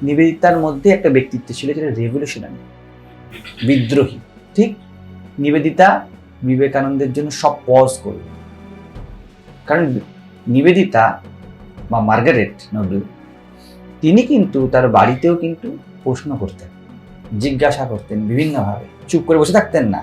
নিবেদিতার মধ্যে একটা ব্যক্তিত্ব ছিল যেটা রেভলিউশনারি, বিদ্রোহী। ঠিক, নিবেদিতা বিবেকানন্দের জন্য সব পজ করল, কারণ নিবেদিতা বা মার্গারেট নোবেল তিনি কিন্তু তার বাড়িতেও কিন্তু প্রশ্ন করতেন, জিজ্ঞাসা করতেন বিভিন্নভাবে, চুপ করে বসে থাকতেন না।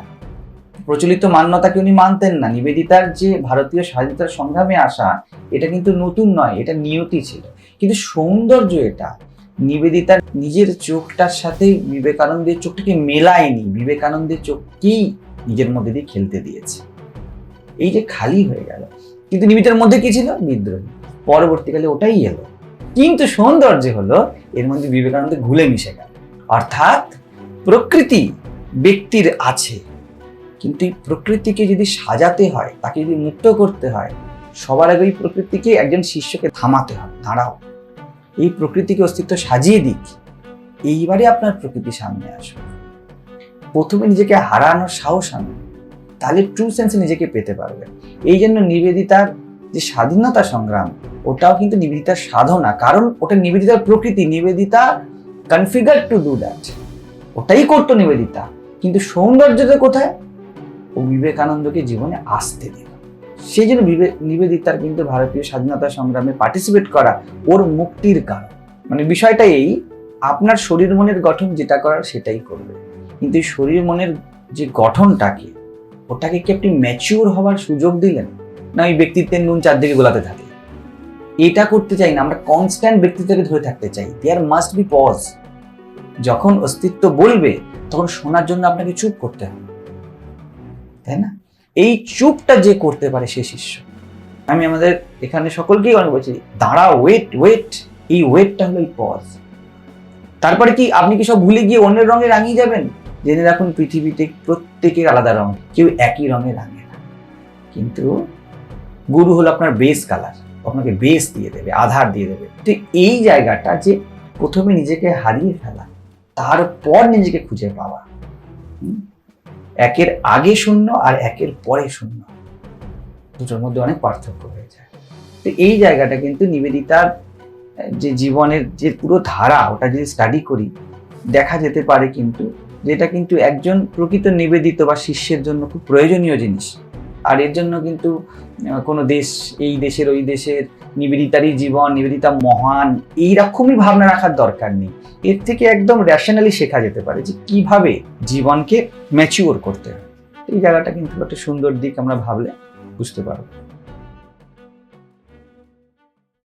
প্রচলিত মান্যতাকে উনি মানতেন না। নিবেদিতার যে ভারতীয় স্বাধীনতার সংগ্রামে আসা, এটা কিন্তু নতুন নয়, এটা নিয়তি ছিল। কিন্তু সৌন্দর্য এটা, নিবেদিতার নিজের চোখটার সাথে বিবেকানন্দের চোখটাকে মেলায়নি, বিবেকানন্দের চোখকেই নিজের মধ্যে দিয়ে খেলতে দিয়েছে। এই যে খালি হয়ে গেল, কিন্তু নিবেদিতার মধ্যে কি ছিল? বিদ্রোহী। পরবর্তীকালে ওটাই এলো, কিন্তু সৌন্দর্য হলো এর মধ্যে বিবেকানন্দ ঘুলে মিশে গেল। অর্থাৎ প্রকৃতি ব্যক্তির আছে, কিন্তু এই প্রকৃতিকে যদি সাজাতে হয়, তাকে যদি মুক্ত করতে হয়, সবার আগে এই প্রকৃতিকে একজন শিষ্যকে থামাতে হয়, দাঁড়াও, এই প্রকৃতিকে অস্তিত্ব সাজিয়ে দিক, এইবারে আপনার প্রকৃতি সামনে আসবে। প্রথমে নিজেকে হারানোর সাহস আনুন, তাহলে ট্রু সেন্সে নিজেকে পেতে পারবে। এই জন্য নিবেদিতার যে স্বাধীনতা সংগ্রাম, ওটাও কিন্তু নিবেদিতার সাধনা, কারণ ওটা নিবেদিতার প্রকৃতি। Nivedita configure to do that, ওটাই করতো নিবেদিতা। কিন্তু সৌন্দর্যটা কোথায়? ও বিবেকানন্দকে জীবনে আসতে দিল। সেই জন্য নিবেদিতার কিন্তু ভারতীয় স্বাধীনতা সংগ্রামে পার্টিসিপেট করা ওর মুক্তির কারণ। মানে বিষয়টা এই, আপনার শরীর মনের গঠন যেটা করার সেটাই করবে, কিন্তু এই শরীর মনের যে গঠনটাকে, ওটাকে কি আপনি ম্যাচিওর হওয়ার সুযোগ দিলেন? না ওই ব্যক্তিত্বের নুন চারদিকে গোলাতে থাকে? এটা করতে চাই না আমরা, কনস্ট্যান্ট ব্যক্তিত্বকে ধরে থাকতে চাই। There must be pause. যখন অস্তিত্ব বলবে তখন শোনার জন্য আপনাকে চুপ করতে হবে, তাই না? এই চুপটা যে করতে পারে সে শিষ্য। আমি আমাদের এখানে সকলকেই অনেক বলছি, দাঁড়া, ওয়েট ওয়েট। এই ওয়েটটা হলো এই পজ। তারপরে কি আপনি কি সব ভুলে গিয়ে অন্যের রঙে রাঙিয়ে যাবেন? জেনে রাখুন, পৃথিবীতে প্রত্যেকের আলাদা রং, কেউ একই রঙে রাঙে না। কিন্তু গুরু হলো আপনার বেস কালার, আপনাকে বেস দিয়ে দেবে, আধার দিয়ে দেবে। তো এই জায়গাটা যে প্রথমে নিজেকে হারিয়ে ফেলা, তারপর নিজেকে খুঁজে পাওয়া, একের আগে শূন্য আর একের পরে শূন্য, দুটোর মধ্যে অনেক পার্থক্য হয়ে যায়। তো এই জায়গাটা কিন্তু নিবেদিতার যে জীবনের যে পুরো ধারা, ওটা যদি স্টাডি করি দেখা যেতে পারে কিন্তু যেটা কিন্তু একজন প্রকৃত নিবেদিত বা শিষ্যের জন্য খুব প্রয়োজনীয় জিনিস। আর এর জন্য কিন্তু কোনো দেশ, এই দেশের ওই দেশের, নিবেদিতারই জীবন, নিবেদিতা মহান, এইরকমই ভাবনা রাখার দরকার নেই। এর থেকে একদম র্যাশনালি শেখা যেতে পারে যে কিভাবে জীবনকে ম্যাচিওর করতে হয়। এই জায়গাটা কিন্তু একটা সুন্দর দিক, আমরা ভাবলে বুঝতে পারবো।